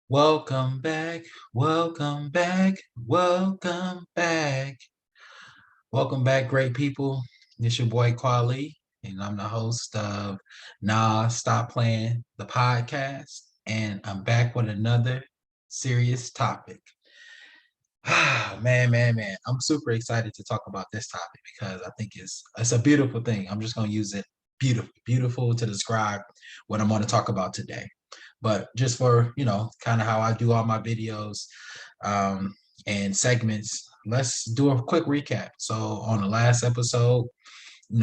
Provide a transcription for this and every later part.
Welcome back, welcome back, welcome back. Welcome back, great people. It's your boy Quali, and I'm the host of Nah Stop Playing the podcast. And I'm back with another serious topic. Man. I'm super excited to talk about this topic because I think it's a beautiful thing. I'm just gonna use it beautiful to describe what I'm gonna talk about today. But just for, kind of how I do all my videos um, and segments, let's do a quick recap. So on the last episode,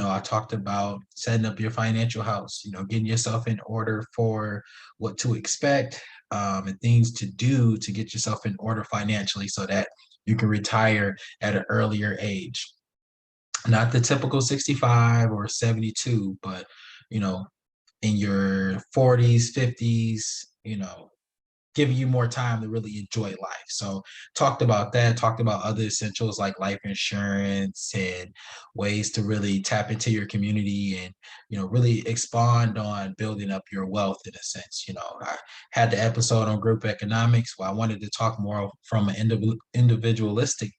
I talked about setting up your financial house, getting yourself in order for what to expect and things to do to get yourself in order financially so that you can retire at an earlier age. Not the typical 65 or 72, but, you know, in your 40s, 50s, giving you more time to really enjoy life. So talked about that, talked about other essentials like life insurance and ways to really tap into your community and, really expand on building up your wealth in a sense. I had the episode on group economics where I wanted to talk more from an individualistic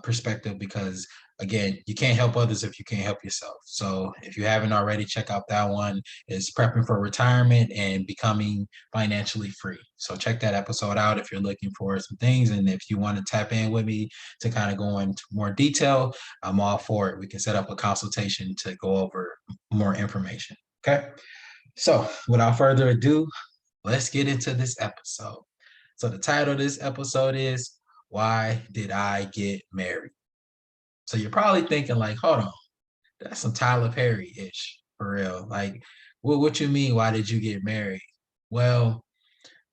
perspective because again, you can't help others if you can't help yourself. So if you haven't already, check out that one. It's prepping for retirement and becoming financially free. So check that episode out if you're looking for some things. And if you want to tap in with me to kind of go into more detail, I'm all for it. We can set up a consultation to go over more information. Okay. So without further ado, let's get into this episode. So the title of this episode is Why Did I Get Married? So you're probably thinking like, hold on, that's some Tyler Perry-ish for real. Like, what you mean? Why did you get married? Well,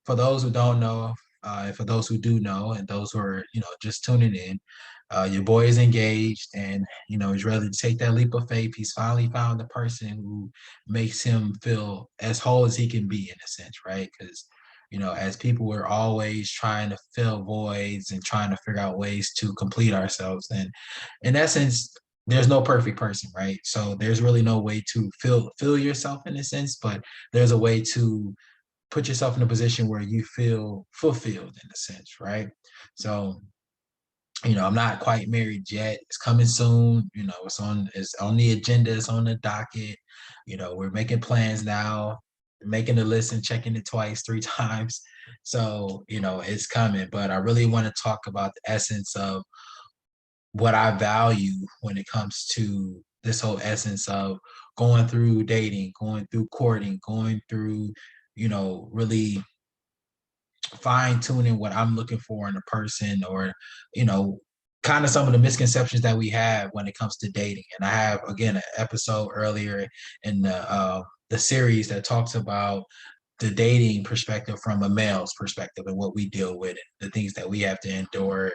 for those who don't know, and for those who do know, and those who are just tuning in, your boy is engaged, and he's ready to take that leap of faith. He's finally found the person who makes him feel as whole as he can be, in a sense, right? Because as people, we're always trying to fill voids and trying to figure out ways to complete ourselves, and in essence, there's no perfect person, right? So there's really no way to fill yourself in a sense, but there's a way to put yourself in a position where you feel fulfilled in a sense, right? So, I'm not quite married yet. It's coming soon. It's on the agenda, it's on the docket. We're making plans now, making the list and checking it twice, three times. So, it's coming. But I really want to talk about the essence of what I value when it comes to this whole essence of going through dating, going through courting, going through, really fine tuning what I'm looking for in a person or, you know, kind of some of the misconceptions that we have when it comes to dating. And I have again an episode earlier in the series that talks about the dating perspective from a male's perspective and what we deal with, the things that we have to endure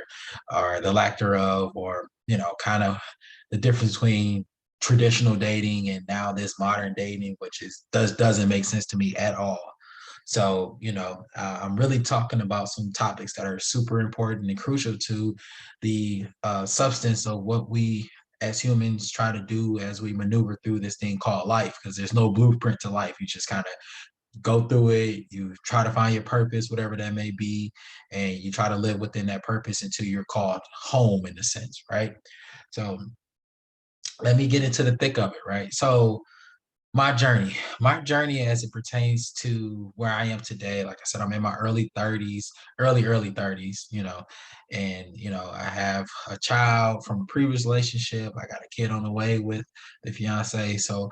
or the lack thereof, or, kind of the difference between traditional dating and now this modern dating, which doesn't make sense to me at all. So, I'm really talking about some topics that are super important and crucial to the substance of what we as humans try to do as we maneuver through this thing called life, because there's no blueprint to life. You just kind of go through it, you try to find your purpose, whatever that may be, and you try to live within that purpose until you're called home in a sense, right? So let me get into the thick of it, right? So my journey as it pertains to where I am today, like I said, I'm in my early 30s, early 30s, and I have a child from a previous relationship. I got a kid on the way with the fiance. So,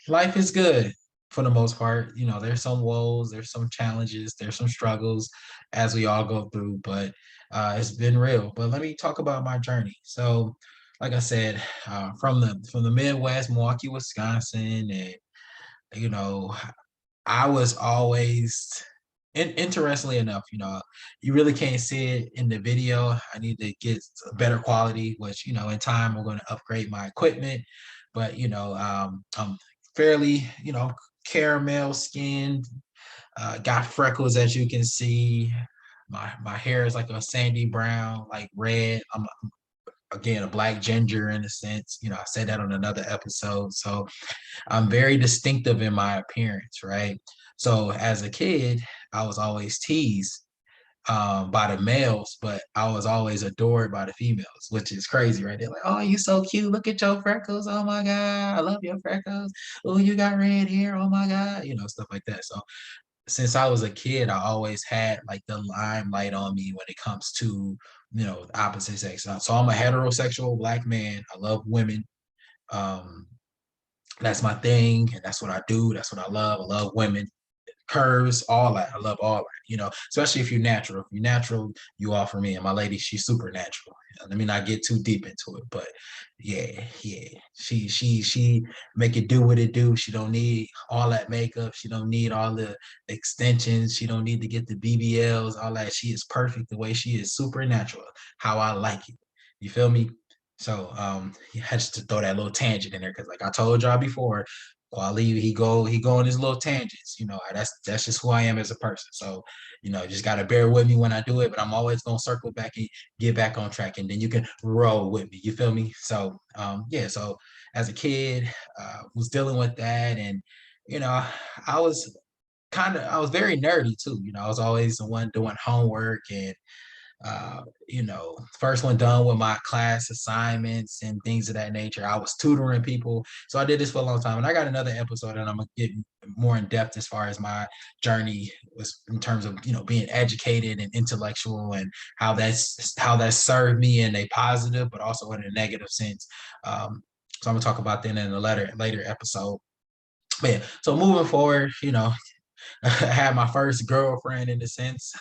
life is good for the most part. There's some woes, there's some challenges, there's some struggles as we all go through, but it's been real. But let me talk about my journey. So like I said, from the Midwest, Milwaukee, Wisconsin, and you know, I was always, interestingly enough, you really can't see it in the video. I need to get a better quality, which in time I'm going to upgrade my equipment. But I'm fairly, caramel skinned, got freckles as you can see. My hair is like a sandy brown, like red. I'm again a black ginger in a sense. I said that on another episode. So I'm very distinctive in my appearance, right? So as a kid, I was always teased by the males, but I was always adored by the females, which is crazy, right? They're like, "Oh, you so cute! Look at your freckles! Oh my god, I love your freckles! Oh, you got red hair! Oh my god!" Stuff like that. So since I was a kid, I always had like the limelight on me when it comes to the opposite sex. So I'm a heterosexual black man. I love women. Um, that's my thing, and that's what I do. That's what I love. I love women, curves, all that. I love all that, especially if you're natural. If you're natural, you offer me. And my lady, she's super natural. Let me not get too deep into it, but yeah, yeah. She make it do what it do. She don't need all that makeup. She don't need all the extensions. She don't need to get the BBLs, all that. She is perfect the way she is, super natural, how I like it. You feel me? So I had to throw that little tangent in there because like I told y'all before, Quali, he go on his little tangents. That's just who I am as a person. So, just gotta bear with me when I do it, but I'm always gonna circle back and get back on track, and then you can roll with me. You feel me? So, yeah. So as a kid, was dealing with that, and you know, I was I was very nerdy too. I was always the one doing homework and first one done with my class assignments and things of that nature. I was tutoring people. So I did this for a long time. And I got another episode and I'm gonna get more in depth as far as my journey was in terms of, being educated and intellectual and how that served me in a positive, but also in a negative sense. So I'm gonna talk about that in a later episode. But yeah, so moving forward, I had my first girlfriend in a sense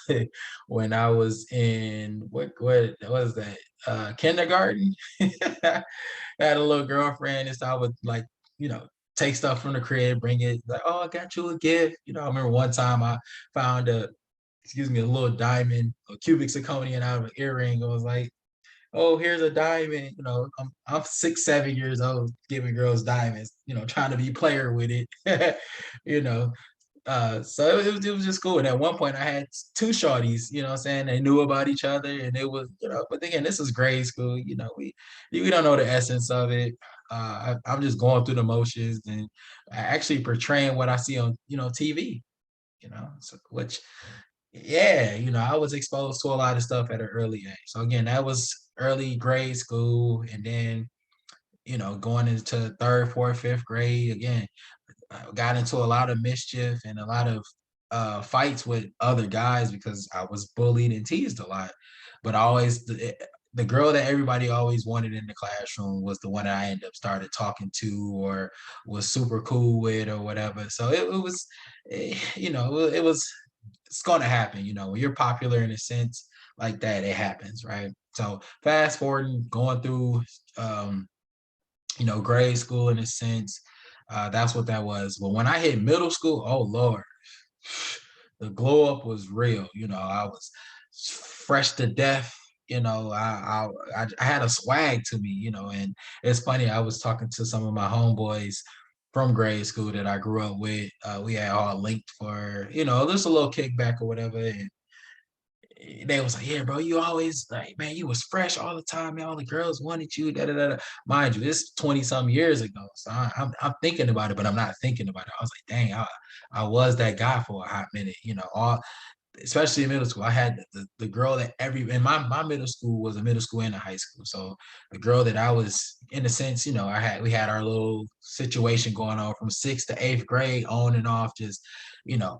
when I was in what was that kindergarten. I had a little girlfriend, and so I would like you know take stuff from the crib, bring it like, oh, I got you a gift. I remember one time I found a little diamond, a cubic zirconian out of an earring. I was like, oh, here's a diamond. I'm 6, 7 years old giving girls diamonds. Trying to be player with it. you know so it was just cool. And at one point I had two shorties, what I'm saying? They knew about each other and it was, but again, this is grade school, we don't know the essence of it. I'm just going through the motions and actually portraying what I see on, TV, so which yeah, I was exposed to a lot of stuff at an early age. So again, that was early grade school and then, going into third, fourth, fifth grade again. I got into a lot of mischief and a lot of fights with other guys because I was bullied and teased a lot. But the girl that everybody always wanted in the classroom was the one that I ended up started talking to or was super cool with or whatever. So it was, it was, it's going to happen. When you're popular in a sense like that, it happens, right? So fast forwarding, going through, grade school in a sense. That's what that was. But when I hit middle school, oh Lord, the glow up was real. I was fresh to death. I had a swag to me. And it's funny. I was talking to some of my homeboys from grade school that I grew up with. We had all linked for just a little kickback or whatever, and they was like, yeah, bro, you always like, man, you was fresh all the time, man. All the girls wanted you, da da da. Mind you, this 20 some years ago. So I'm thinking about it, but I'm not thinking about it. I was like, dang, I was that guy for a hot minute, all especially in middle school. I had the girl that in my middle school was a middle school and a high school. So the girl that I was in a sense, we had our little situation going on from sixth to eighth grade on and off, just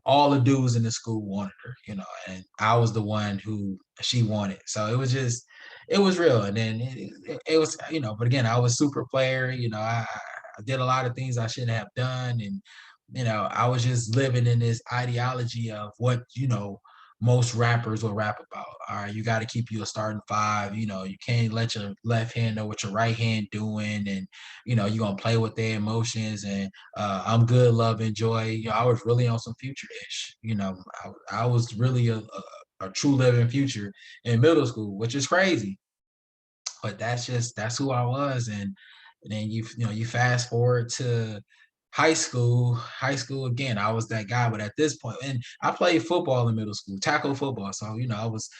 all the dudes in the school wanted her, and I was the one who she wanted. So it was real. And then it was, but again, I was super player, I did a lot of things I shouldn't have done. And, I was just living in this ideology of what, most rappers will rap about. All right, you got to keep you a starting five. You can't let your left hand know what your right hand doing, and you're gonna play with their emotions. And I'm good, love, and joy. I was really on some future ish. I was really a true living future in middle school, which is crazy. But that's who I was. And then you fast forward to high school. High school again, I was that guy. But at this point, and I played football in middle school, tackle football. So I was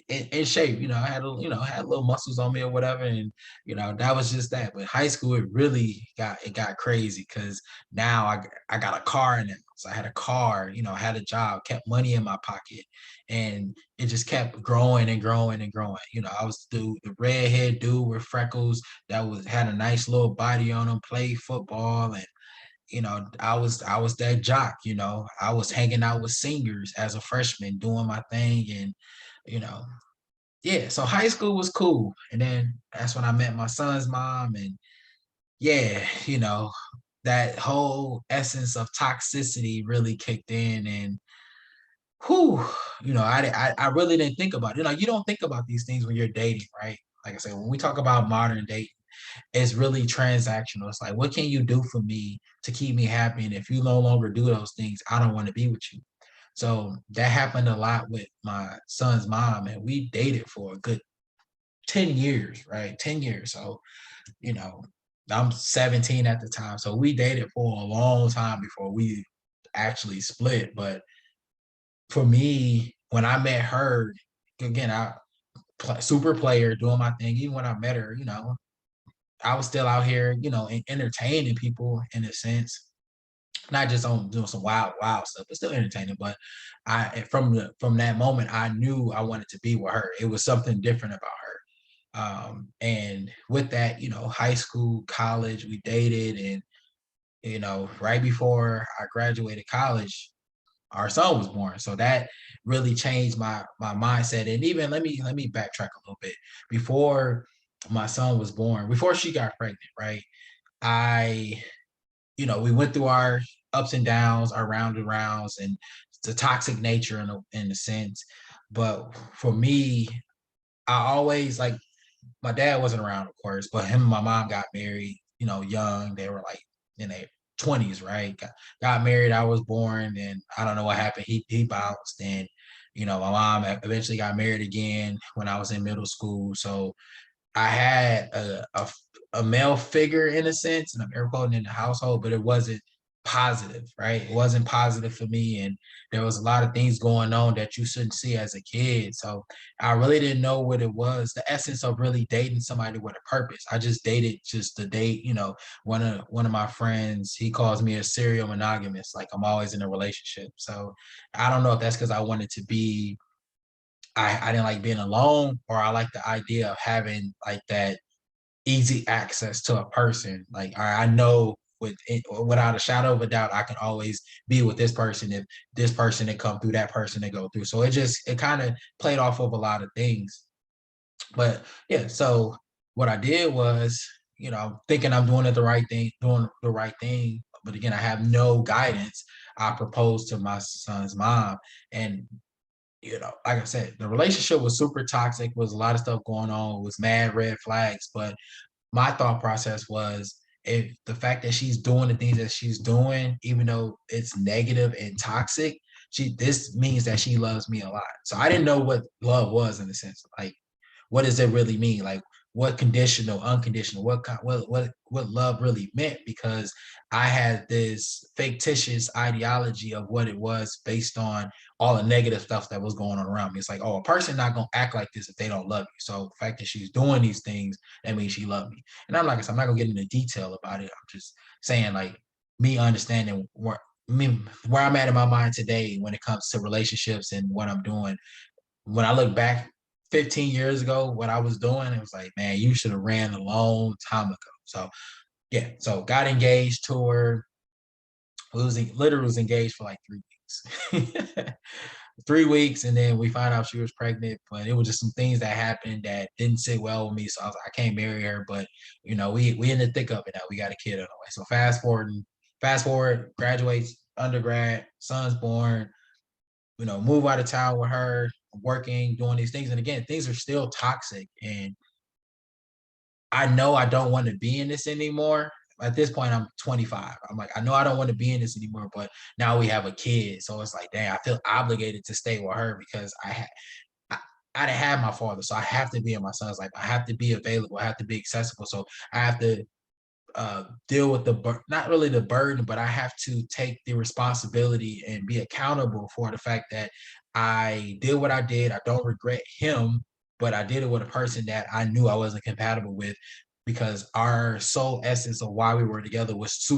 in shape. I had little muscles on me or whatever, and that was just that. But high school, it got crazy because now I got a car now, I had a car, I had a job, kept money in my pocket, and it just kept growing and growing and growing. I was the redhead dude with freckles that was had a nice little body on him, played football, and I was that jock. I was hanging out with seniors as a freshman, doing my thing, and you know, yeah. So high school was cool, and then that's when I met my son's mom, and yeah, that whole essence of toxicity really kicked in, and whew, I really didn't think about it. You don't think about these things when you're dating, right? Like I said, when we talk about modern dating, it's really transactional. It's like, what can you do for me to keep me happy? And if you no longer do those things, I don't want to be with you. So that happened a lot with my son's mom, and we dated for a good 10 years, right? 10 years. So, you know, I'm 17 at the time. So we dated for a long time before we actually split. But for me, when I met her, again, super player doing my thing. Even when I met her, I was still out here, entertaining people in a sense, not just on doing some wild stuff, but still entertaining. But from that moment, I knew I wanted to be with her. It was something different about her. And with that, high school, college, we dated, and right before I graduated college, our son was born. So that really changed my mindset. And even let me backtrack a little bit. Before my son was born, before she got pregnant, right? I, we went through our ups and downs, our round and rounds, and the toxic nature in a sense. But for me, I always like my dad wasn't around, of course, but him and my mom got married, young. They were like in their 20s, right? Got married. I was born, and I don't know what happened. He bounced, and my mom eventually got married again when I was in middle school. So I had a male figure in a sense, and I'm air quoting in the household, but it wasn't positive, right? It wasn't positive for me, and there was a lot of things going on that you shouldn't see as a kid. So I really didn't know what it was, the essence of really dating somebody with a purpose. I just dated just to date. One of my friends, he calls me a serial monogamous, like I'm always in a relationship. So I don't know if that's because I wanted to be I didn't like being alone, or I like the idea of having like that easy access to a person. Like I know without a shadow of a doubt, I can always be with this person if this person that come through, that person that go through. So it kind of played off of a lot of things. But yeah, so what I did was, thinking I'm doing it the right thing, doing the right thing. But again, I have no guidance. I proposed to my son's mom, and like I said, the relationship was super toxic. Was a lot of stuff going on. It was mad red flags. But my thought process was, if the fact that she's doing the things that she's doing, even though it's negative and toxic, this means that she loves me a lot. So I didn't know what love was in a sense. Like, what does it really mean? Like, what conditional, unconditional, what love really meant? Because I had this fictitious ideology of what it was based on all the negative stuff that was going on around me. It's like, oh, a person not gonna act like this if they don't love you. So the fact that she's doing these things, that means she loved me. And I'm like I said, I'm not gonna get into detail about it. I'm just saying, like, me understanding where I'm at in my mind today when it comes to relationships and what I'm doing. When I look back 15 years ago, what I was doing, it was like, man, you should have ran a long time ago. So yeah, so got engaged to her. Literally was engaged for like 3 weeks. 3 weeks, and then we found out she was pregnant. But it was just some things that happened that didn't sit well with me. So I was like, I can't marry her. But we in the thick of it now. We got a kid on the way. So fast forward, graduates undergrad, son's born, move out of town with her, working, doing these things. And again, things are still toxic. And I know I don't want to be in this anymore. At this point, I'm 25. I'm like, I know I don't want to be in this anymore, but now we have a kid. So it's like, dang, I feel obligated to stay with her because I, I didn't have my father. So I have to be in my son's life. I have to be available. I have to be accessible. So I have to deal with not really the burden, but I have to take the responsibility and be accountable for the fact that I did what I did. I don't regret him, but I did it with a person that I knew I wasn't compatible with, because our sole essence of why we were together was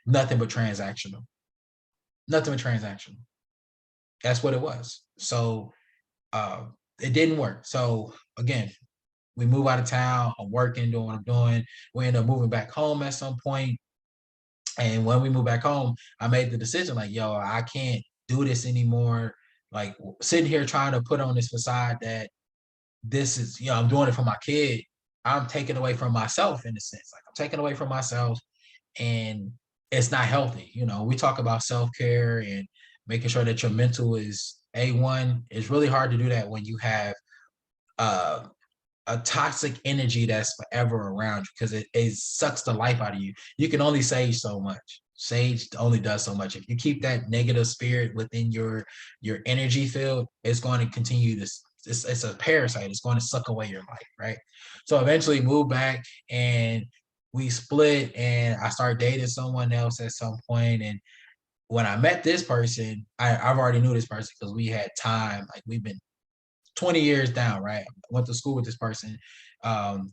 nothing but transactional. nothing but transactional. That's what it was. So it didn't work. So again, we move out of town. I'm working, doing what I'm doing. We end up moving back home at some point. And when we moved back home, I made the decision like, yo, I can't do this anymore. Like sitting here trying to put on this facade that this is, I'm doing it for my kid. I'm taking away from myself in a sense. Like I'm taking away from myself, and it's not healthy. We talk about self-care and making sure that your mental is A1. It's really hard to do that when you have uh a toxic energy that's forever around you, because it sucks the life out of you. You can only sage so much. Sage only does so much. If you keep that negative spirit within your energy field, it's going to continue to, it's a parasite. It's going to suck away your life, right? So eventually moved back, and we split, and I started dating someone else at some point. And when I met this person, I've already knew this person because we had time. Like we've been 20 years down, right? I went to school with this person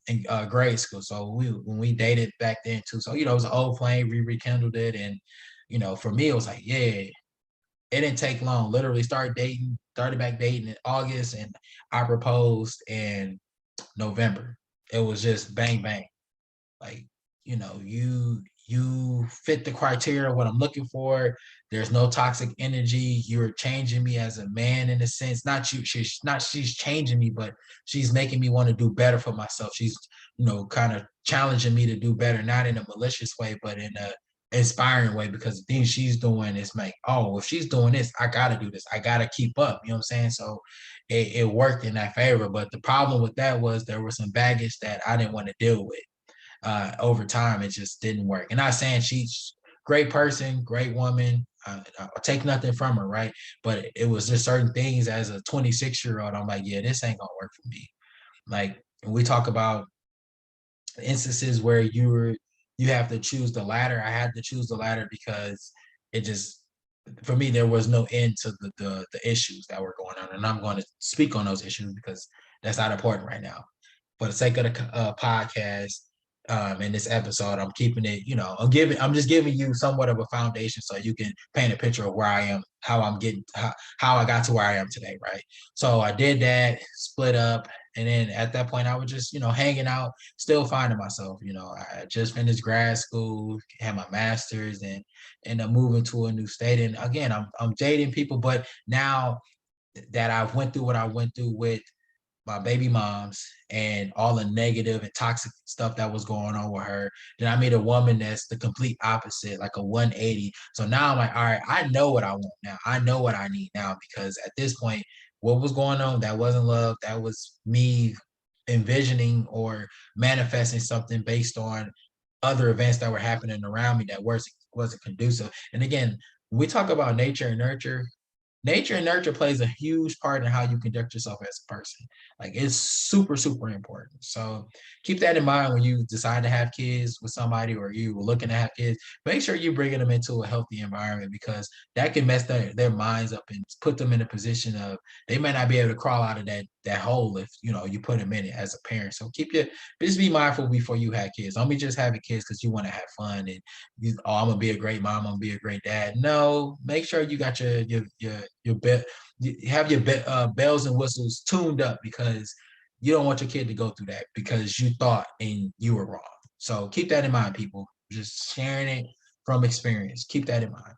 in grade school. So when we dated back then too. So, it was an old flame, we rekindled it. And, for me, it was like, yeah, it didn't take long. Literally started back dating in August, and I proposed in November. It was just bang, bang. Like, you fit the criteria of what I'm looking for. There's no toxic energy. You're changing me as a man in a sense. Not you, she's changing me, but she's making me want to do better for myself. She's, kind of challenging me to do better, not in a malicious way, but in a inspiring way, because the things she's doing is like, oh, if she's doing this, I gotta do this. I gotta keep up. You know what I'm saying? So it worked in that favor. But the problem with that was there was some baggage that I didn't want to deal with. Over time, it just didn't work. And not saying she's great person, great woman. I take nothing from her, right? But it was just certain things as a 26-year-old. I'm like, yeah, this ain't gonna work for me. Like when we talk about instances where you have to choose the latter, I had to choose the latter because it just, for me, there was no end to the issues that were going on. And I'm going to speak on those issues because that's not important right now. For the sake of the podcast, in this episode, I'm keeping it, I'm just giving you somewhat of a foundation so you can paint a picture of where I am, how I'm getting, how I got to where I am today, right? So I did that, split up, and then at that point, I was just, hanging out, still finding myself. I just finished grad school, had my master's, and I'm moving to a new state. And again, I'm dating people, but now that I've went through what I went through with my baby moms and all the negative and toxic stuff that was going on with her, then I meet a woman that's the complete opposite, like a 180. So now I'm like, all right, I know what I want now. I know what I need now, because at this point, what was going on, that wasn't love. That was me envisioning or manifesting something based on other events that were happening around me that wasn't conducive. And again, when we talk about nature and nurture plays a huge part in how you conduct yourself as a person. Like it's super, super important. So keep that in mind when you decide to have kids with somebody, or you were looking to have kids. Make sure you're bringing them into a healthy environment, because that can mess their minds up and put them in a position of, they may not be able to crawl out of that hole if you put them in it as a parent. So just be mindful before you have kids. Don't be just having kids because you want to have fun and I'm gonna be a great mom, I'm gonna be a great dad. No, make sure you got your be- you have your bells and whistles tuned up, because you don't want your kid to go through that because you thought and you were wrong. So keep that in mind, people. Just sharing it from experience. Keep that in mind.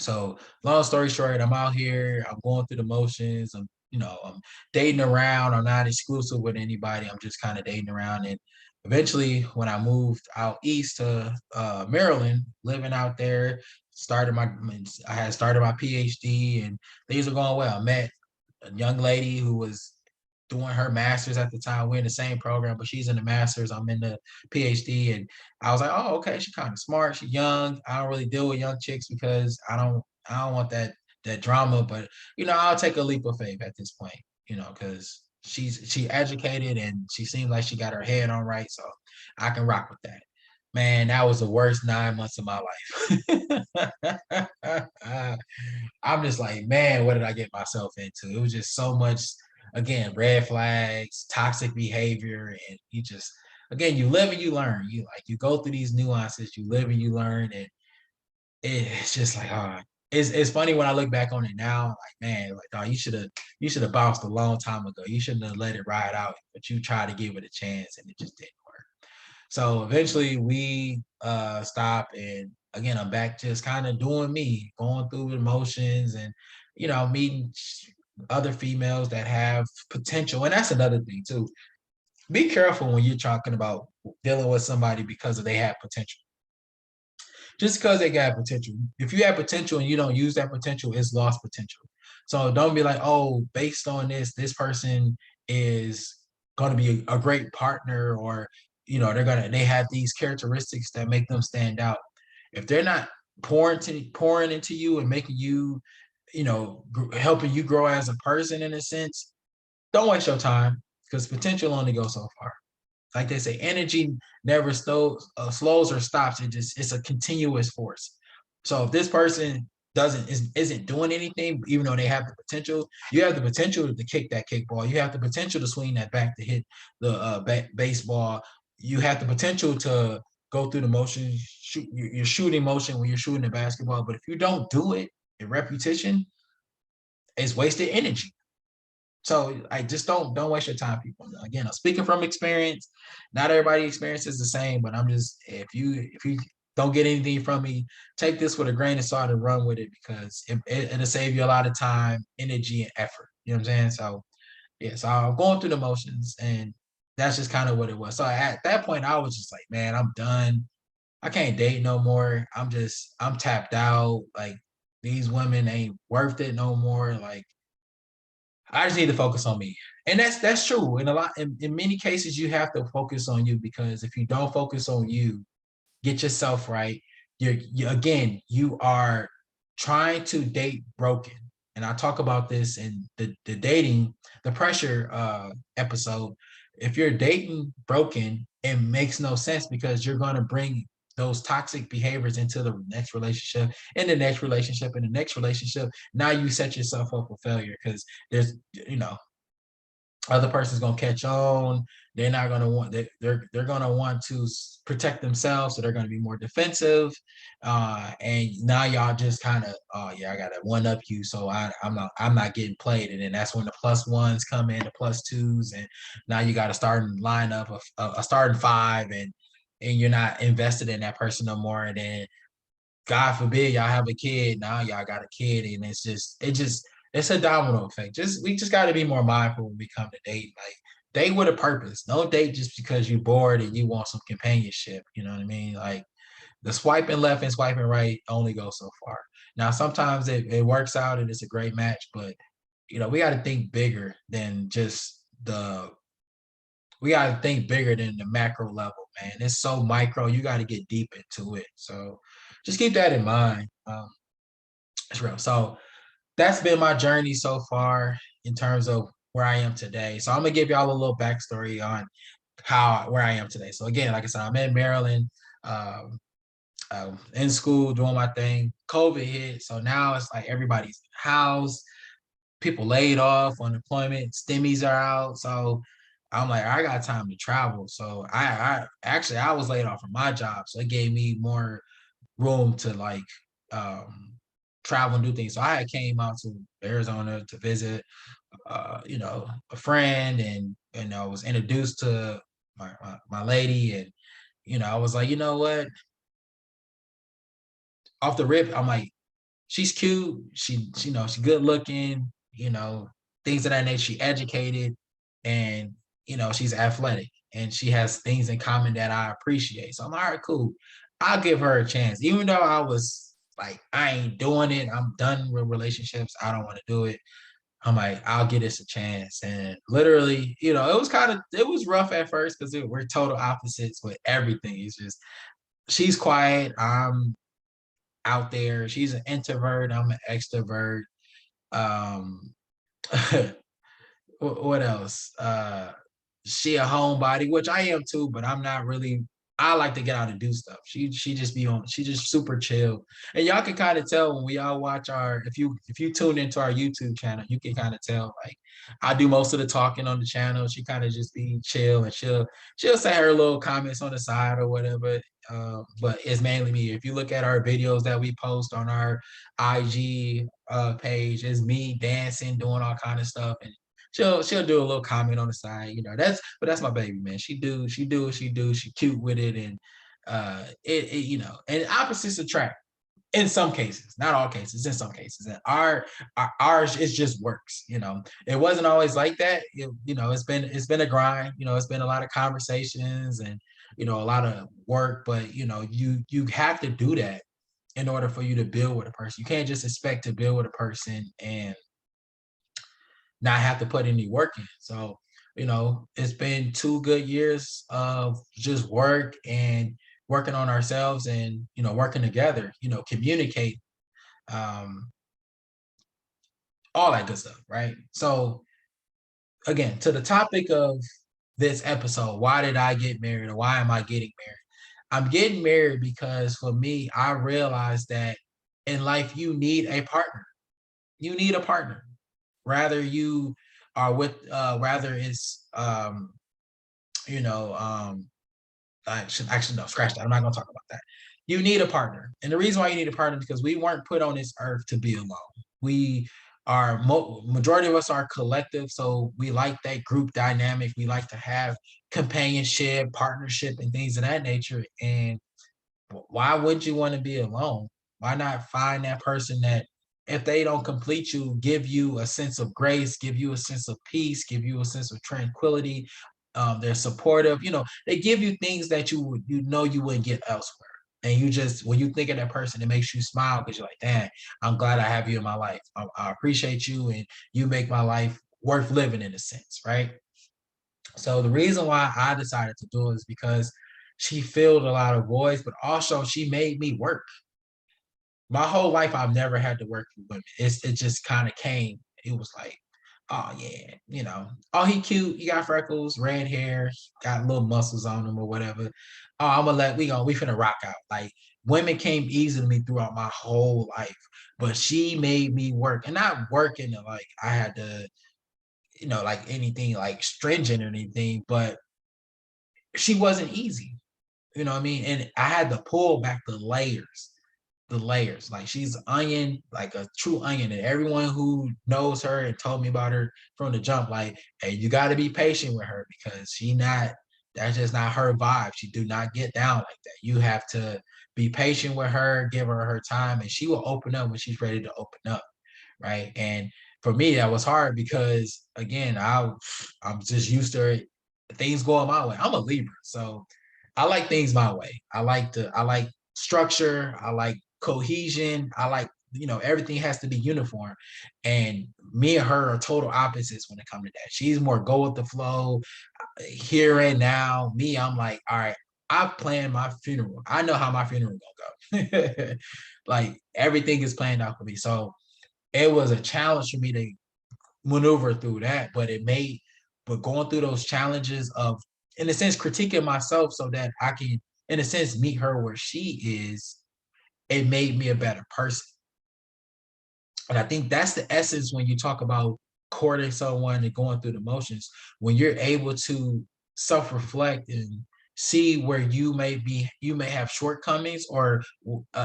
So long story short, I'm out here, I'm going through the motions. I'm dating around. I'm not exclusive with anybody. I'm just kind of dating around. And eventually when I moved out east to Maryland, living out there, I had started my PhD and things were going well. I met a young lady who was doing her master's at the time. We're in the same program, but she's in the master's, I'm in the PhD. And I was like, oh, okay, she's kind of smart, she's young. I don't really deal with young chicks because I don't want that drama. But I'll take a leap of faith at this point, because she educated and she seems like she got her head on right. So I can rock with that. Man, that was the worst 9 months of my life. I'm just like, man, what did I get myself into? It was just so much, again, red flags, toxic behavior, and again, you live and you learn. You go through these nuances, you live and you learn, and it's just like, it's funny when I look back on it now, like man, like oh, you should have bounced a long time ago. You shouldn't have let it ride out, but you tried to give it a chance and it just didn't work. So eventually we stopped, and again I'm back just kind of doing me, going through the motions and meeting other females that have potential. And that's another thing too. Be careful when you're talking about dealing with somebody because they have potential. Just because they got potential. If you have potential and you don't use that potential, it's lost potential. So don't be like, oh, based on this person is going to be a great partner, or they have these characteristics that make them stand out. If they're not pouring into you and making you, helping you grow as a person in a sense, don't waste your time because potential only goes so far. Like they say, energy never slows or stops. It's a continuous force. So if this person isn't doing anything, even though they have the potential, you have the potential to kick that kickball. You have the potential to swing that back to hit the baseball. You have the potential to go through the motion, shoot your shooting motion when you're shooting the basketball. But if you don't do it, your repetition is wasted energy. So I just don't waste your time, people. Again, I'm speaking from experience. Not everybody experience is the same, but I'm just if you don't get anything from me, take this with a grain of salt and run with it because it'll save you a lot of time, energy, and effort. You know what I'm saying? So yeah, so I'm going through the motions, and that's just kind of what it was. So at that point, I was just like, man, I'm done. I can't date no more. I'm tapped out. Like these women ain't worth it no more. Like I just need to focus on me. And that's true. In many cases, you have to focus on you because if you don't focus on you, get yourself right. Again, you are trying to date broken. And I talk about this in the dating, the pressure episode. If you're dating broken, it makes no sense because you're gonna bring those toxic behaviors into the next relationship, and the next relationship, and the next relationship. Now you set yourself up for failure because there's other person's gonna catch on. They're not gonna want they're gonna want to protect themselves, so they're gonna be more defensive. And now y'all just kind of, oh yeah, I gotta one up you, so I'm not getting played, and then that's when the plus ones come in, the plus twos, and now you got a starting lineup of a starting five, and you're not invested in that person no more, and then God forbid y'all have a kid. Now y'all got a kid, and it's a domino effect. We just got to be more mindful when we come to date. Like date with a purpose. Don't date just because you're bored and you want some companionship. You know what I mean? Like the swiping left and swiping right only go so far. Now sometimes it works out and it's a great match, but we got to think bigger than just the. We got to think bigger than the macro level, man. It's so micro. You got to get deep into it. So just keep that in mind. It's real. So that's been my journey so far in terms of where I am today. So I'm gonna give y'all a little backstory on where I am today. So again, like I said, I'm in Maryland, um, in school doing my thing. COVID hit, so now it's like everybody's housed, people laid off, unemployment, stimmies are out. So I'm like, I got time to travel. So I actually I was laid off from my job, so it gave me more room to like um travel and do things. So I came out to Arizona to visit a friend, and I was introduced to my lady, and I was like, you know what? Off the rip, I'm like, she's cute, she's good looking, things of that nature. She educated, and she's athletic, and she has things in common that I appreciate. So I'm like, all right, cool. I'll give her a chance, even though I was like, I ain't doing it. I'm done with relationships. I don't want to do it. I'm like, I'll give this a chance. And literally, it was rough at first because we're total opposites with everything. It's just she's quiet. I'm out there. She's an introvert. I'm an extrovert. Um, what else? She a homebody, which I am too, but I'm not really. I like to get out and do stuff. She just super chill. And y'all can kind of tell when we all watch if you tune into our YouTube channel, you can kind of tell like I do most of the talking on the channel. She kind of just be chill, and she'll say her little comments on the side or whatever. but it's mainly me. If you look at our videos that we post on our IG page, it's me dancing, doing all kind of stuff, and she'll do a little comment on the side. You know, that's my baby, man. She do what she do. She cute with it, and it you know, and opposites attract in some cases, not all cases, in some cases. And ours it just works. You know, it wasn't always like that. You know, it's been a grind. You know, it's been a lot of conversations and a lot of work. But you have to do that in order for you to build with a person. You can't just expect to build with a person and not have to put any work in. So it's been 2 good years of just work and working on ourselves and working together. Communicate, um, all that good stuff, right? So again, to the topic of this episode, why did I get married or why am I getting married? I'm getting married because for me, I realized that in life you need a partner. You need a partner. Rather you are with rather it's you know I should actually no, scratch that. I'm not gonna talk about that. You need a partner. And the reason why you need a partner is because we weren't put on this earth to be alone. We are majority of us are collective, so we like that group dynamic. We like to have companionship, partnership, and things of that nature. And why would you want to be alone? Why not find that person that, if they don't complete you, give you a sense of grace, give you a sense of peace, give you a sense of tranquility. They're supportive. They give you things that you wouldn't get elsewhere. And you just, when you think of that person, it makes you smile because you're like, "Dang, I'm glad I have you in my life. I appreciate you, and you make my life worth living in a sense, right?" So the reason why I decided to do it is because she filled a lot of voids, but also she made me work. My whole life, I've never had to work with women. It just kind of came. It was like, oh yeah, oh, he cute, he got freckles, red hair, got little muscles on him or whatever. Oh, I'm gonna we finna rock out. Like, women came easy to me throughout my whole life, but she made me work, and not working like I had to, like anything like stringent or anything, but she wasn't easy. You know what I mean? And I had to pull back the layers. Like, she's an onion, like a true onion. And everyone who knows her and told me about her from the jump, like, hey, you got to be patient with her because that's just not her vibe. She do not get down like that. You have to be patient with her, give her time, and she will open up when she's ready to open up. Right. And for me, that was hard because, again, I'm just used to it, things going my way. I'm a Libra, so I like things my way. I like structure. I like cohesion. I like, everything has to be uniform. And me and her are total opposites when it comes to that. She's more go with the flow, here and now. Me, I'm like, all right, I plan my funeral. I know how my funeral gonna go. Like, everything is planned out for me. So it was a challenge for me to maneuver through that, but going through those challenges of, in a sense, critiquing myself so that I can, in a sense, meet her where she is, it made me a better person. And I think that's the essence when you talk about courting someone and going through the motions, when you're able to self-reflect and see where you may have shortcomings or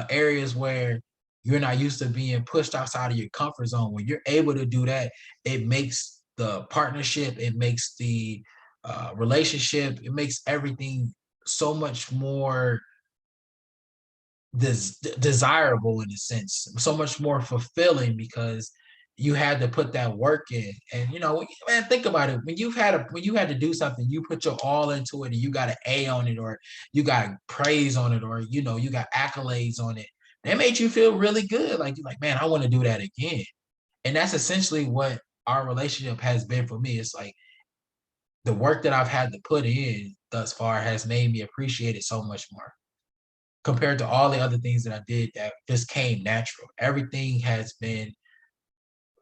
areas where you're not used to being pushed outside of your comfort zone. When you're able to do that, it makes the partnership, it makes the relationship, it makes everything so much more desirable, in a sense, so much more fulfilling, because you had to put that work in. And man, think about it, when you had to do something, you put your all into it, and you got an A on it, or you got praise on it, or you got accolades on it, that made you feel really good. Like, you're like, man, I want to do that again. And that's essentially what our relationship has been for me. It's like the work that I've had to put in thus far has made me appreciate it so much more, compared to all the other things that I did that just came natural. Everything has been,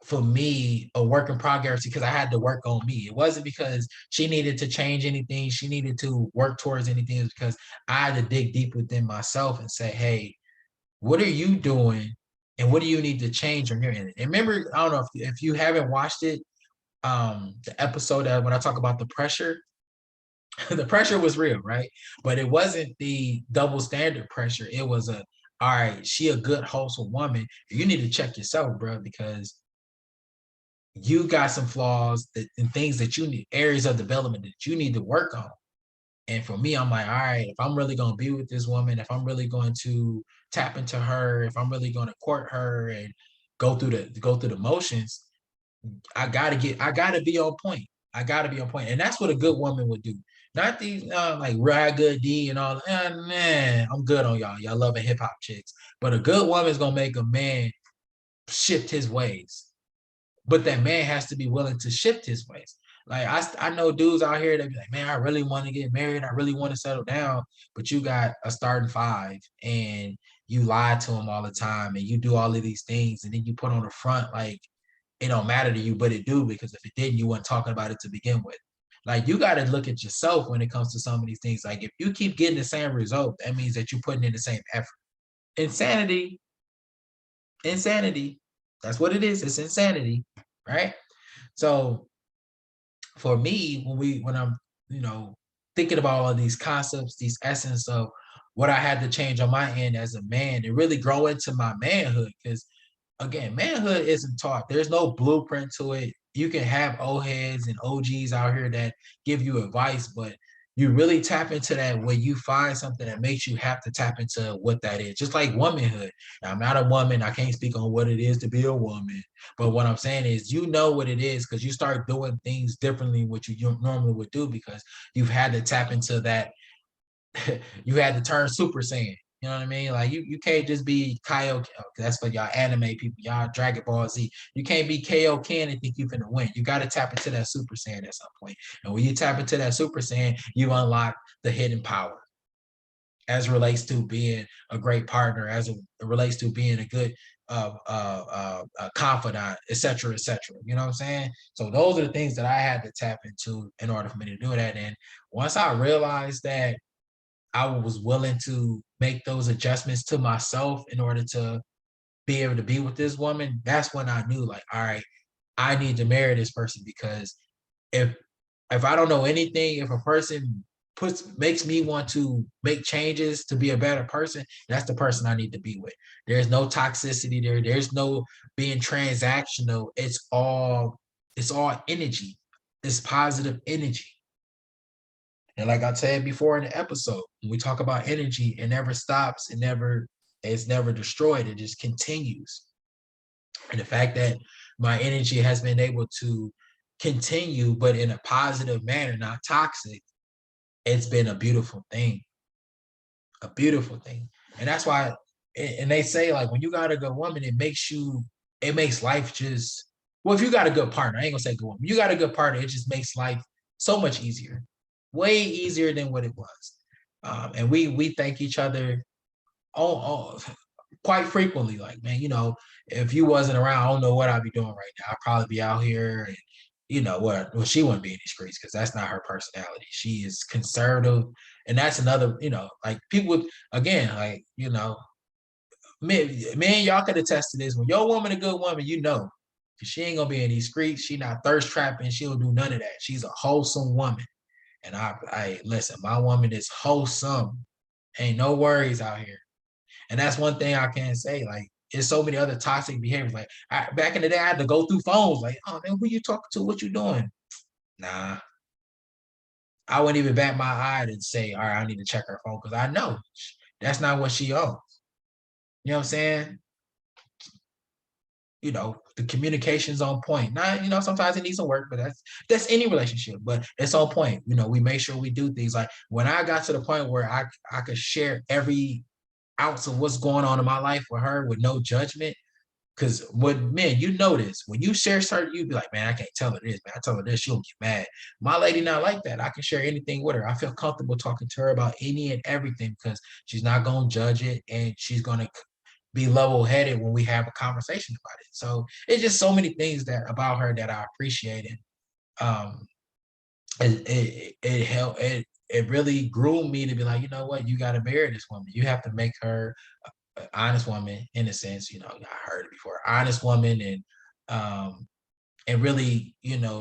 for me, a work in progress because I had to work on me. It wasn't because she needed to change anything, she needed to work towards anything. It's because I had to dig deep within myself and say, hey, what are you doing? And what do you need to change on your end? And remember, I don't know if you haven't watched it, the episode that when I talk about the pressure, The pressure was real, right? But it wasn't the double standard pressure. It was a, all right, she a good, wholesome woman. You need to check yourself, bro, because you got some flaws that and things that you need, areas of development that you need to work on. And for me, I'm like, all right, if I'm really gonna be with this woman, if I'm really going to tap into her, if I'm really gonna court her and go through the motions, I gotta be on point. I gotta be on point. And that's what a good woman would do. Not these like ride good D and all. Man, I'm good on y'all. Y'all loving hip hop chicks. But a good woman's gonna make a man shift his ways. But that man has to be willing to shift his ways. Like I know dudes out here that be like, man, I really want to get married. I really want to settle down. But you got a starting five and you lie to him all the time and you do all of these things and then you put on the front like it don't matter to you, but it do, because if it didn't, you weren't talking about it to begin with. Like you got to look at yourself when it comes to some of these things. Like if you keep getting the same result, that means that you're putting in the same effort. Insanity, insanity. That's what it is. It's insanity, right? So for me, when I'm, you know, thinking about all these concepts, these essence of what I had to change on my end as a man and really grow into my manhood, because again, manhood isn't taught. There's no blueprint to it. You can have old heads and OGs out here that give you advice, but you really tap into that when you find something that makes you have to tap into what that is. Just like womanhood. Now, I'm not a woman. I can't speak on what it is to be a woman. But what I'm saying is, you know what it is because you start doing things differently what you normally would do because you've had to tap into that. You had to turn Super Saiyan. You know what I mean? Like you can't just be Kaioken. That's for y'all anime people, y'all Dragon Ball Z. You can't be Kaioken and think you're gonna win. You got to tap into that Super Saiyan at some point. And when you tap into that Super Saiyan, you unlock the hidden power as it relates to being a great partner, as it relates to being a good confidant, et cetera, et cetera. You know what I'm saying? So those are the things that I had to tap into in order for me to do that. And once I realized that I was willing to make those adjustments to myself in order to be able to be with this woman, that's when I knew, like, all right, I need to marry this person because if I don't know anything, if a person makes me want to make changes to be a better person, that's the person I need to be with. There's no toxicity there. There's no being transactional. It's all energy. It's positive energy. And like I said before in the episode, when we talk about energy, it never stops, it's never destroyed, it just continues. And the fact that my energy has been able to continue, but in a positive manner, not toxic, it's been a beautiful thing. A beautiful thing. And that's why, and they say like when you got a good woman, it makes life just, well, if you got a good partner, I ain't gonna say good woman, you got a good partner, it just makes life so much easier, way easier than what it was. And we thank each other all quite frequently. Like, man, if you wasn't around, I don't know what I'd be doing right now. I'd probably be out here and what, well, she wouldn't be in these streets because that's not her personality. She is conservative. And that's another, like people again, like, me and y'all could attest to this. When your woman a good woman, because she ain't gonna be in these streets. She not thirst trapping. She don't do none of that. She's a wholesome woman. And I listen, my woman is wholesome. Ain't no worries out here. And that's one thing I can say. Like, there's so many other toxic behaviors. Like, back in the day, I had to go through phones. Like, oh man, who you talking to? What you doing? Nah, I wouldn't even bat my eye and say, all right, I need to check her phone because I know that's not what she owns. You know what I'm saying? The communication's on point. Not, sometimes it needs some work, but that's any relationship, but it's on point. We make sure we do things. Like when I got to the point where I could share every ounce of what's going on in my life with her with no judgment. Because when men, this, when you share certain, you be like, man, I can't tell her this, man. I tell her this, she'll get mad. My lady not like that. I can share anything with her. I feel comfortable talking to her about any and everything because she's not gonna judge it and she's gonna be level-headed when we have a conversation about it. So it's just so many things that about her that I appreciate. And it helped it really groomed me to be like, you know what, you got to marry this woman. You have to make her an honest woman in a sense. I heard it before, honest woman, and really,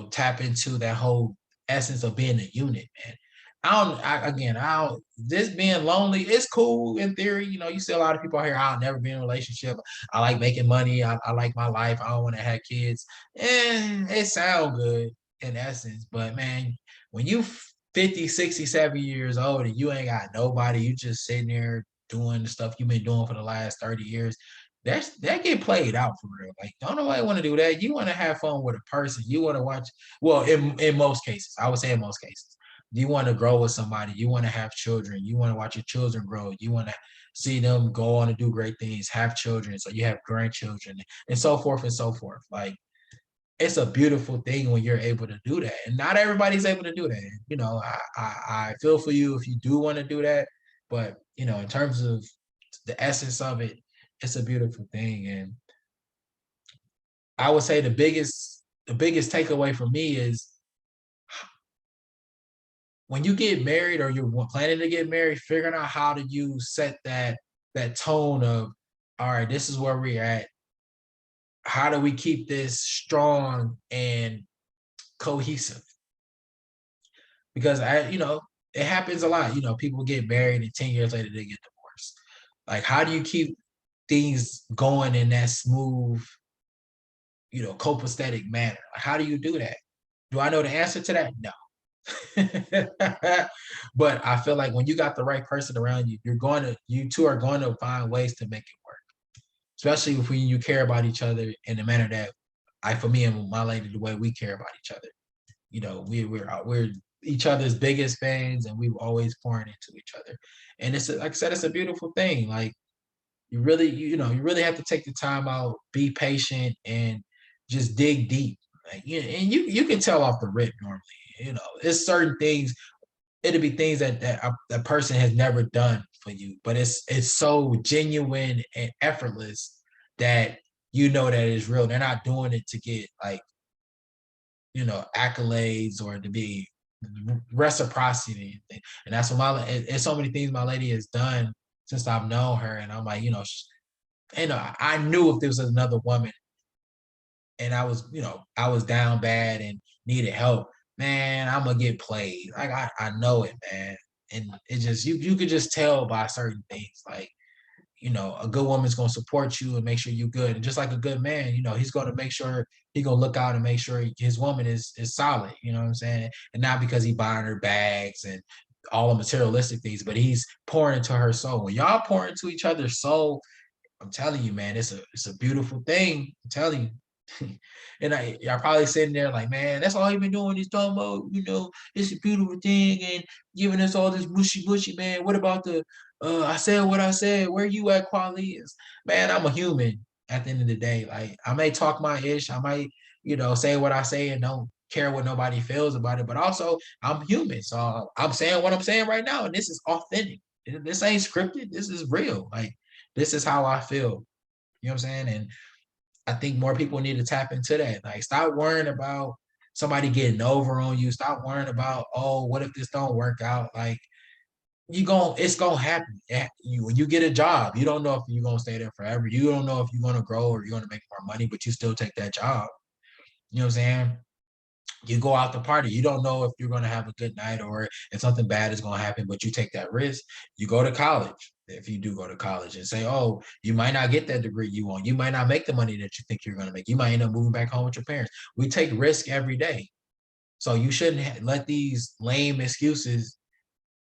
tap into that whole essence of being a unit, man. I don't, this being lonely, it's cool in theory. You know, you see a lot of people out here, I'll never be in a relationship. I like making money. I like my life. I don't want to have kids. And it sounds good in essence, but man, when you 50, 60, 70 years old and you ain't got nobody, you just sitting there doing the stuff you've been doing for the last 30 years, that get played out for real. Like, don't nobody want to do that. You want to have fun with a person. You want to watch, well, in most cases, I would say in most cases you want to grow with somebody, you want to have children, you want to watch your children grow, you want to see them go on and do great things, have children, so you have grandchildren, and so forth and so forth. Like, it's a beautiful thing when you're able to do that, and not everybody's able to do that. You know, I feel for you if you do want to do that, but you know, in terms of the essence of it, it's a beautiful thing. And I would say the biggest takeaway for me is when you get married or you're planning to get married, figuring out how do you set that tone of, all right, this is where we're at. How do we keep this strong and cohesive? Because it happens a lot. You know, people get married and 10 years later they get divorced. Like, how do you keep things going in that smooth, copacetic manner? Like, how do you do that? Do I know the answer to that? No. But I feel like when you got the right person around you, you two are going to find ways to make it work. Especially if when you care about each other in the manner that for me and my lady, the way we care about each other. You know, we're each other's biggest fans, and we've always pouring into each other. And like I said, it's a beautiful thing. Like, you really have to take the time out, be patient, and just dig deep. Like, and you can tell off the rip normally. You know, it's certain things. It'll be things that person has never done for you, but it's so genuine and effortless that you know that it's real. They're not doing it to get, like, accolades or to be reciprocity. And that's what and so many things my lady has done since I've known her. And I'm like, I knew if there was another woman and I was down bad and needed help, man, I'm gonna get played. Like, I know it, man. And it just, you could just tell by certain things. Like, a good woman's gonna support you and make sure you're good. And just like a good man, he's gonna make sure he gonna look out and make sure his woman is solid. You know what I'm saying? And not because he buying her bags and all the materialistic things, but he's pouring into her soul. When y'all pour into each other's soul, I'm telling you, man, it's a beautiful thing. I'm telling you. And y'all probably sitting there like, man, that's all he been doing is talking about, it's a beautiful thing and giving us all this bushy, man. What about the I said what I said, where you at, quality is? Man, I'm a human at the end of the day. Like, I may talk my ish, I might, say what I say and don't care what nobody feels about it, but also I'm human. So I'm saying what I'm saying right now, and this is authentic. This ain't scripted, this is real. Like, this is how I feel. You know what I'm saying? And I think more people need to tap into that. Like, stop worrying about somebody getting over on you. Stop worrying about, oh, what if this don't work out? Like, it's gonna happen. When you get a job, you don't know if you're gonna stay there forever. You don't know if you're gonna grow or you're gonna make more money, but you still take that job. You know what I'm saying? You go out to party. You don't know if you're going to have a good night or if something bad is going to happen, but you take that risk. You go to college. If you do go to college and say, oh, you might not get that degree you want. You might not make the money that you think you're going to make. You might end up moving back home with your parents. We take risk every day. So you shouldn't let these lame excuses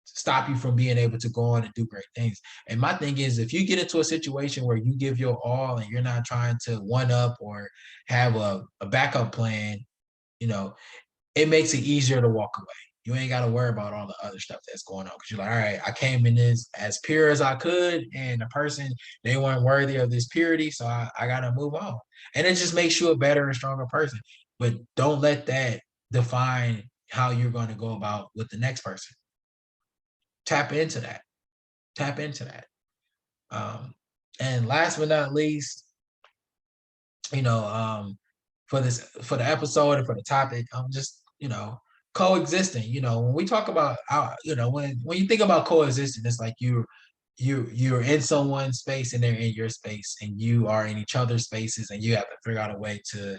stop you from being able to go on and do great things. And my thing is, if you get into a situation where you give your all and you're not trying to one up or have a backup plan, you know, it makes it easier to walk away. You ain't got to worry about all the other stuff that's going on because you're like, all right, I came in this as pure as I could, and the person, they weren't worthy of this purity, so I got to move on. And it just makes you a better and stronger person. But don't let that define how you're going to go about with the next person. Tap into that. Tap into that. And last but not least, you know, for the episode and for the topic, I'm just, coexisting. When we talk about when you think about coexisting, it's like you're in someone's space and they're in your space, and you are in each other's spaces, and you have to figure out a way to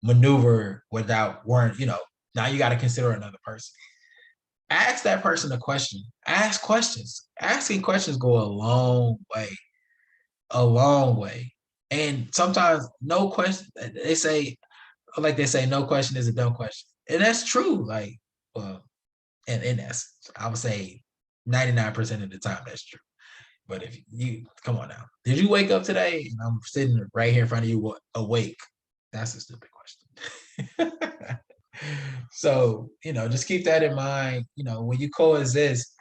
maneuver without worrying. Now you got to consider another person. Ask that person a question. Ask questions. Asking questions go a long way. A long way. And sometimes no question, they say, like they say, no question is a dumb question. And that's true. Like, well, and that's, I would say 99% of the time that's true. But if you come on now, did you wake up today? And I'm sitting right here in front of you awake. That's a stupid question. So, just keep that in mind. When you coexist,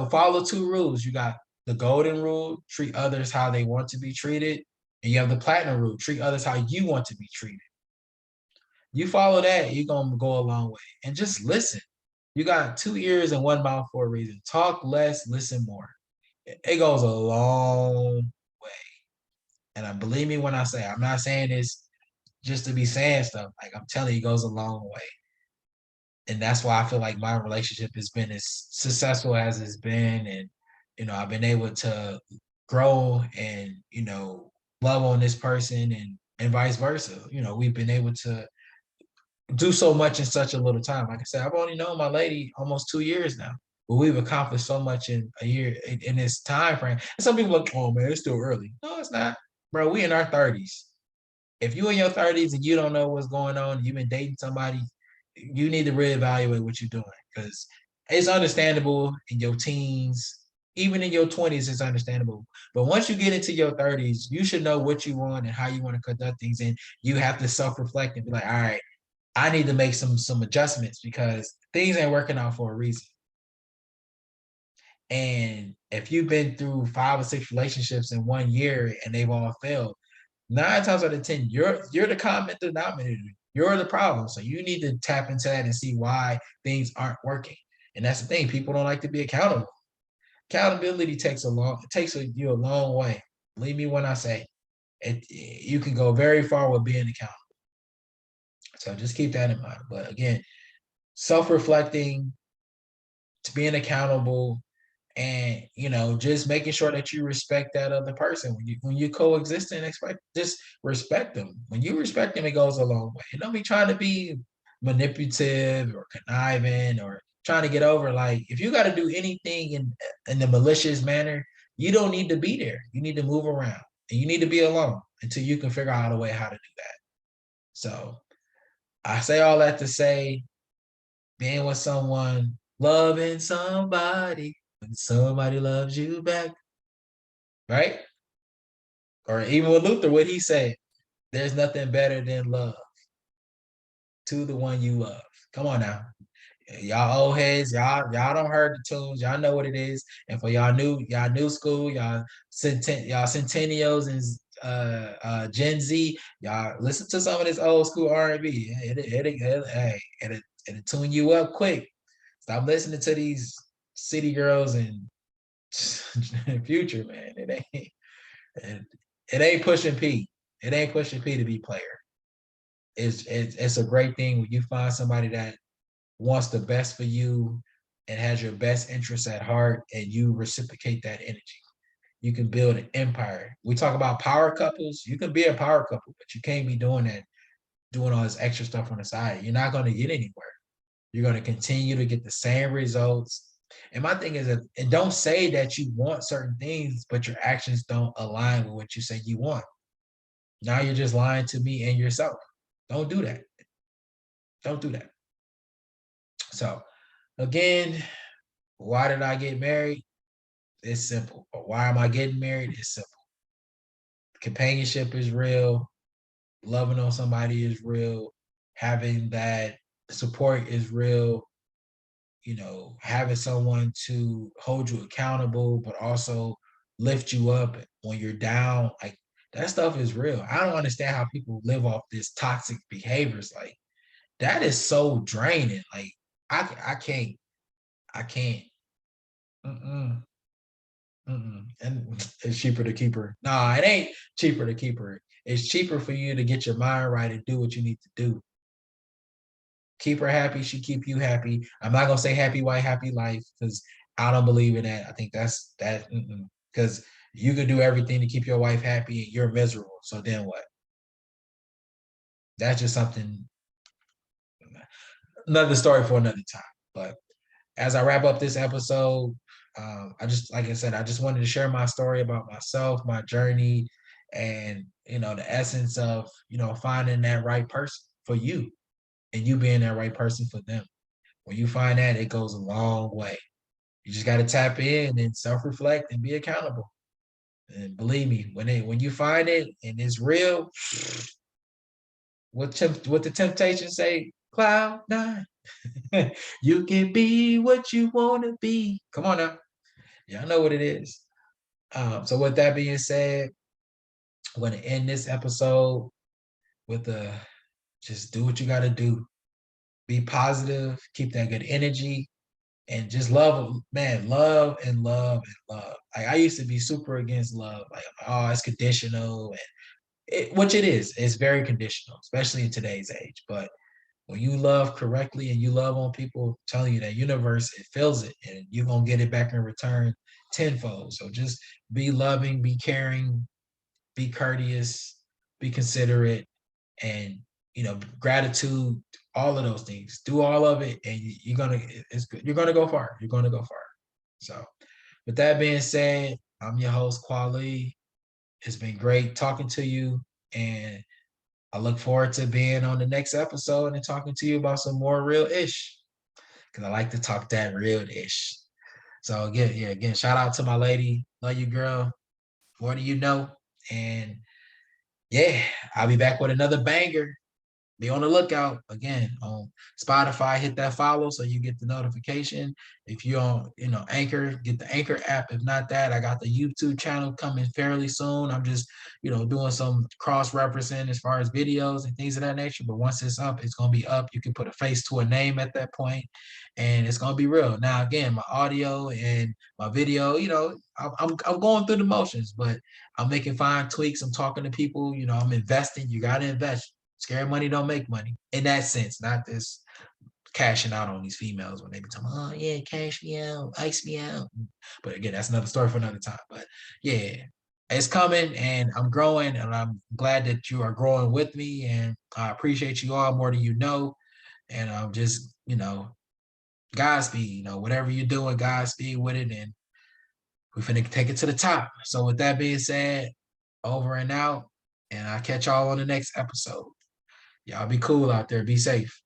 follow two rules. You got the golden rule, treat others how they want to be treated. And you have the platinum rule, treat others how you want to be treated. You follow that, you're going to go a long way. And just listen. You got 2 ears and one mouth for a reason. Talk less, listen more. It goes a long way. And believe me when I say, I'm not saying this just to be saying stuff. Like I'm telling you, it goes a long way. And that's why I feel like my relationship has been as successful as it's been. And, I've been able to grow and, love on this person and vice versa. We've been able to do so much in such a little time. Like I said, I've only known my lady almost 2 years now, but we've accomplished so much in a year in this time frame. And some people are like, oh man, it's still early. No, it's not, bro. We in our 30s. If you in your 30s and you don't know what's going on, you've been dating somebody, you need to reevaluate what you're doing because it's understandable in your teens, even in your 20s, it's understandable. But once you get into your 30s, you should know what you want and how you want to conduct things. And you have to self-reflect and be like, all right, I need to make some adjustments because things ain't working out for a reason. And if you've been through 5 or 6 relationships in 1 year and they've all failed, 9 times out of 10, you're the common denominator. You're the problem. So you need to tap into that and see why things aren't working. And that's the thing. People don't like to be accountable. Accountability takes you a long way. Believe me when I say it, you can go very far with being accountable. So just keep that in mind. But again, self-reflecting, to being accountable, and just making sure that you respect that other person when you coexist and just respect them. When you respect them, it goes a long way. And don't be trying to be manipulative or conniving or trying to get over. Like if you got to do anything in the malicious manner, you don't need to be there. You need to move around and you need to be alone until you can figure out a way how to do that. So I say all that to say, being with someone, loving somebody when somebody loves you back, right? Or even with Luther, what he said, there's nothing better than love to the one you love. Come on now. Y'all old heads, y'all don't heard the tunes, y'all know what it is. And for y'all new school, y'all centennials and Gen Z, y'all listen to some of this old school R&B. It'll tune you up quick. Stop listening to these city girls and Future, man. It ain't pushing P. It ain't pushing P to be player. It's a great thing when you find somebody that wants the best for you and has your best interests at heart, and you reciprocate that energy. You can build an empire. We talk about power couples. You can be a power couple, but you can't be doing that, doing all this extra stuff on the side. You're not going to get anywhere. You're going to continue to get the same results. And my thing is, and don't say that you want certain things, but your actions don't align with what you say you want. Now you're just lying to me and yourself. Don't do that. Don't do that. So again, why did I get married? It's simple. But why am I getting married? It's simple. Companionship is real. Loving on somebody is real. Having that support is real. Having someone to hold you accountable, but also lift you up when you're down. Like that stuff is real. I don't understand how people live off this toxic behaviors. Like that is so draining. Like I can't. Mm-mm, and it's cheaper to keep her. Nah, it ain't cheaper to keep her. It's cheaper for you to get your mind right and do what you need to do. Keep her happy. She keep you happy. I'm not gonna say happy wife, happy life because I don't believe in that. I think that's that because you can do everything to keep your wife happy and you're miserable. So then what? That's just something. Another story for another time. But as I wrap up this episode, I just, like I said, I just wanted to share my story about myself, my journey, and the essence of finding that right person for you, and you being that right person for them. When you find that, it goes a long way. You just got to tap in and self-reflect and be accountable. And believe me, when you find it and it's real, what the temptation say? Cloud nine. You can be what you want to be. Come on now. Y'all know what it is. So with that being said, I'm going to end this episode with just do what you got to do. Be positive, keep that good energy, and just love, man, love and love and love. Like I used to be super against love, like, oh, it's conditional, and which it is. It's very conditional, especially in today's age. But when you love correctly and you love on people, I'm telling you that universe, it feels it, and you're gonna get it back in return tenfold. So just be loving, be caring, be courteous, be considerate, and gratitude, all of those things. Do all of it, and you're gonna it's good. You're gonna go far. You're gonna go far. So with that being said, I'm your host, Quali. It's been great talking to you, and I look forward to being on the next episode and talking to you about some more real ish. Because I like to talk that real ish. So again, shout out to my lady. Love you, girl. More do you know. And yeah, I'll be back with another banger. Be on the lookout again on Spotify. Hit that follow so you get the notification. If you're on, Anchor, get the Anchor app. If not that, I got the YouTube channel coming fairly soon. I'm just, doing some cross referencing as far as videos and things of that nature. But once it's up, it's gonna be up. You can put a face to a name at that point, and it's gonna be real. Now, again, my audio and my video, I'm going through the motions, but I'm making fine tweaks. I'm talking to people. I'm investing. You got to invest. Scary money don't make money in that sense, not this cashing out on these females when they be talking, oh yeah, cash me out, ice me out. But again, that's another story for another time. But yeah, it's coming and I'm growing, and I'm glad that you are growing with me. And I appreciate you all more than you know. And I'm just, Godspeed, whatever you're doing, Godspeed with it. And we're finna take it to the top. So with that being said, over and out. And I'll catch y'all on the next episode. Y'all be cool out there. Be safe.